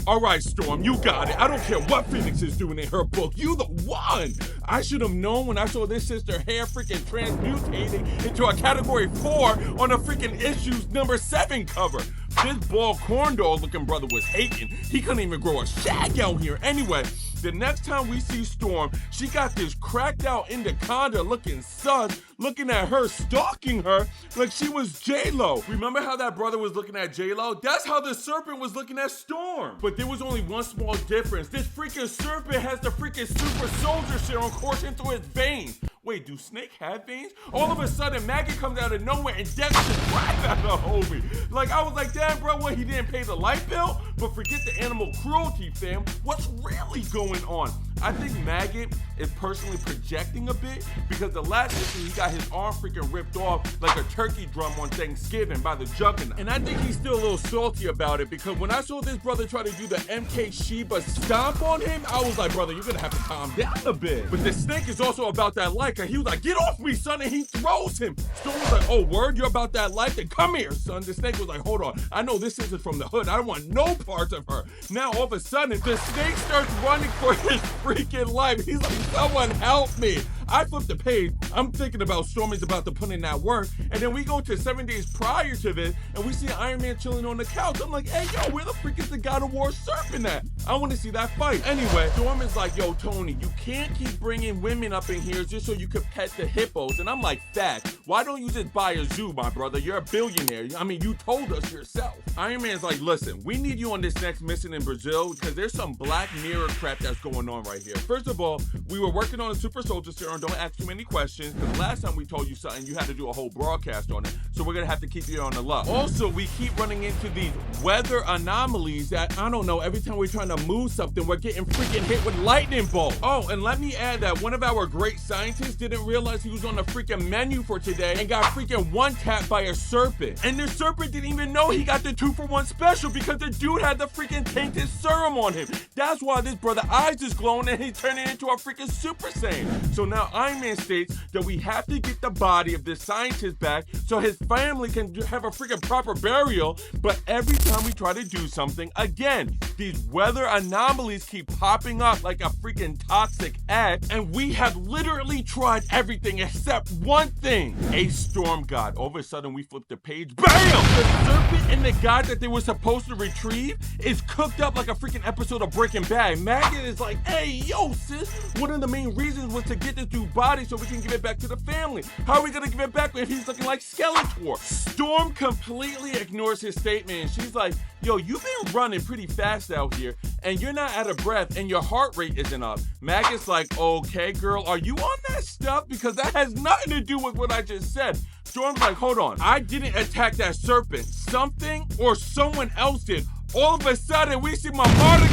All right, Storm, you got it. I don't care what Phoenix is doing in her book. You the one. I should have known when I saw this sister hair freaking transmutating into a category 4 on a freaking issues #7 cover. This bald corn dog looking brother was hating. He couldn't even grow a shag out here. Anyway, the next time we see Storm, she got this cracked out anaconda looking sus, looking at her, stalking her like she was J-Lo. Remember how that brother was looking at J-Lo? That's how the serpent was looking at Storm. But there was only one small difference. This freaking serpent has the freaking super soldier serum coursing through his veins. Wait, do snake have veins? All of a sudden, Maggie comes out of nowhere and decks the crap out of the homie. Like, I was like, damn, bro, what, he didn't pay the light bill? But forget the animal cruelty, fam. What's really going on? I think Maggot is personally projecting a bit because the last issue, he got his arm freaking ripped off like a turkey drum on Thanksgiving by the Juggernaut. And I think he's still a little salty about it because when I saw this brother try to do the MK Sheba stomp on him, I was like, brother, you're gonna have to calm down a bit. But the snake is also about that life. He was like, get off me, son, and he throws him. Storm was like, oh, word, you're about that life? Then come here, son. The snake was like, hold on, I know this isn't from the hood. I don't want no parts of her. Now, all of a sudden, the snake starts running for his freaking life. He's like, someone help me. I flipped the page. I'm thinking about Storm is about to put in that work. And then we go to 7 days prior to this, and we see Iron Man chilling on the couch. I'm like, hey, yo, where the freak is the God of War serpent at? I want to see that fight. Anyway, Storm is like, yo, Tony, you can't keep bringing women up in here just so you could pet the hippos. And I'm like, fact, why don't you just buy a zoo, my brother? You're a billionaire. I mean, you told us yourself. Iron Man's like, listen, we need you on this next mission in Brazil because there's some Black Mirror crap that's going on right here. First of all, we were working on a super soldier serum. Don't ask too many questions because last time we told you something, you had to do a whole broadcast on it. So we're going to have to keep you on the low. Also, we keep running into these weather anomalies that, I don't know, every time we're trying to move something, we're getting freaking hit with lightning bolts. Oh, and let me add that one of our great scientists didn't realize he was on the freaking menu for today and got freaking one-tapped by a serpent. And the serpent didn't even know he got the 2-for-1 special because the dude had the freaking tainted serum on him. That's why this brother eyes is glowing and he's turning into a freaking Super Saiyan. So now Iron Man states that we have to get the body of this scientist back so his family can have a freaking proper burial. But every time we try to do something, again, these weather anomalies keep popping up like a freaking toxic egg, and we have literally tried everything except one thing: a storm god. All of a sudden, we flip the page. BAM! The serpent and the god that they were supposed to retrieve is cooked up like a freaking episode of Breaking Bad. Maggot is like, hey, yo, sis, one of the main reasons was to get this dude body so we can give it back to the family. How are we gonna give it back if he's looking like Skeletor? Storm completely ignores his statement and she's like, yo, you've been running pretty fast out here and you're not out of breath and your heart rate isn't up. Maggot's like, okay, girl, are you on that stuff? Because that has nothing to do with what I just said. Storm's like, hold on, I didn't attack that serpent. Something or someone else did. All of a sudden, we see my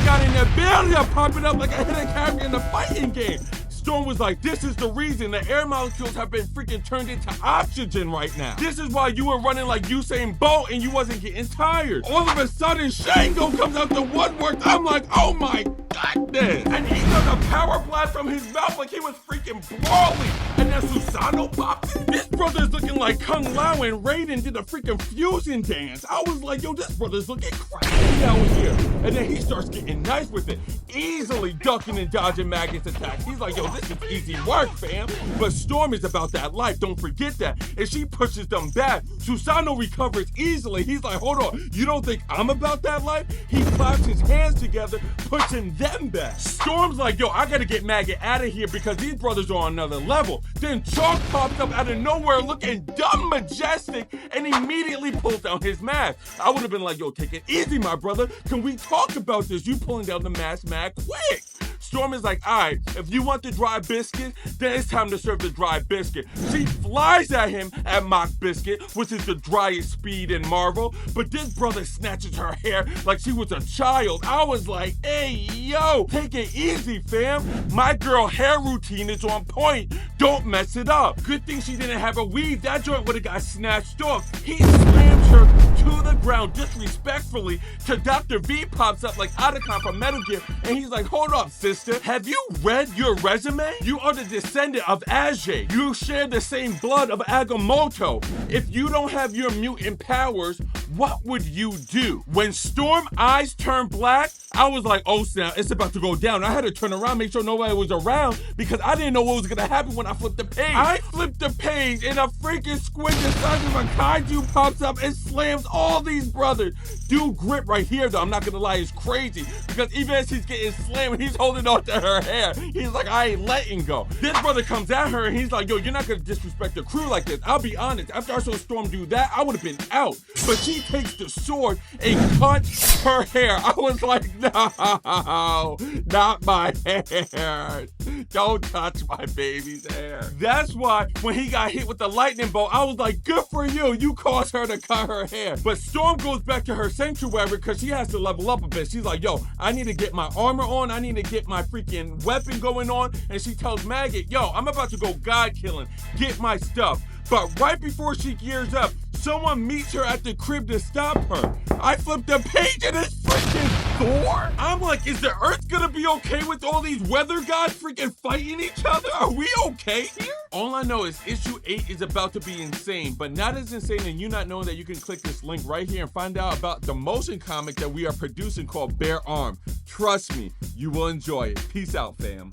got in the building popping up like a hidden character in the fighting game. Storm was like, this is the reason the air molecules have been freaking turned into oxygen right now. This is why you were running like Usain Bolt and you wasn't getting tired. All of a sudden, Shango comes out the woodwork. I'm like, oh my goodness. And he does a power blast from his mouth like he was freaking brawling. And then Susano popped in. This brother's looking like Kung Lao and Raiden did a freaking fusion dance. I was like, yo, this brother's looking crazy out here. And then he starts getting nice with it, easily ducking and dodging Maggot's attacks. He's like, yo, this is easy work, fam. But Storm is about that life. Don't forget that. And she pushes them back. Susano recovers easily. He's like, hold on. You don't think I'm about that life? He claps his hands together, pushing them back. Storm's like, yo, I gotta get Maggot out of here because these brothers are on another level. Then Chalk pops up out of nowhere looking dumb majestic and immediately pulls down his mask. I would have been like, yo, take it easy, my brother. Can we talk about this? You pulling down the mask mad quick. Storm is like, all right, if you want the dry biscuit, then it's time to serve the dry biscuit. She flies at him at Mock Biscuit, which is the driest speed in Marvel, but this brother snatches her hair like she was a child. I was like, hey, yo, take it easy, fam. My girl hair routine is on point. Don't mess it up. Good thing she didn't have a weave. That joint would have got snatched off. He slams her to the ground disrespectfully till Dr. V pops up like Otacon from Metal Gear, and he's like, hold up, sister. Have you read your resume? You are the descendant of Ajay. You share the same blood of Agamotto. If you don't have your mutant powers, what would you do? When Storm eyes turned black, I was like, oh snap, it's about to go down. I had to turn around, make sure nobody was around because I didn't know what was gonna happen when I flipped the page. I flipped the page and a freaking squid the size of a kaiju pops up and slams all these brothers. Dude grip right here though, I'm not gonna lie, is crazy because even as he's getting slammed, he's holding on to her hair. He's like, I ain't letting go. This brother comes at her and he's like, yo, you're not gonna disrespect the crew like this. I'll be honest, after I saw Storm do that, I would have been out. But she takes the sword and cuts her hair. I was like, no, not my hair. Don't touch my baby's hair. That's why when he got hit with the lightning bolt, I was like, good for you. You caused her to cut her hair. But Storm goes back to her sanctuary because she has to level up a bit. She's like, yo, I need to get my armor on. I need to get my freaking weapon going on. And she tells Maggot, yo, I'm about to go god killing. Get my stuff. But right before she gears up, someone meets her at the crib to stop her. I flipped the page and it's freaking Thor. I'm like, is the Earth gonna be okay with all these weather gods freaking fighting each other? Are we okay here? All I know is issue 8 is about to be insane, but not as insane as you not knowing that you can click this link right here and find out about the motion comic that we are producing called Bare Arm. Trust me, you will enjoy it. Peace out, fam.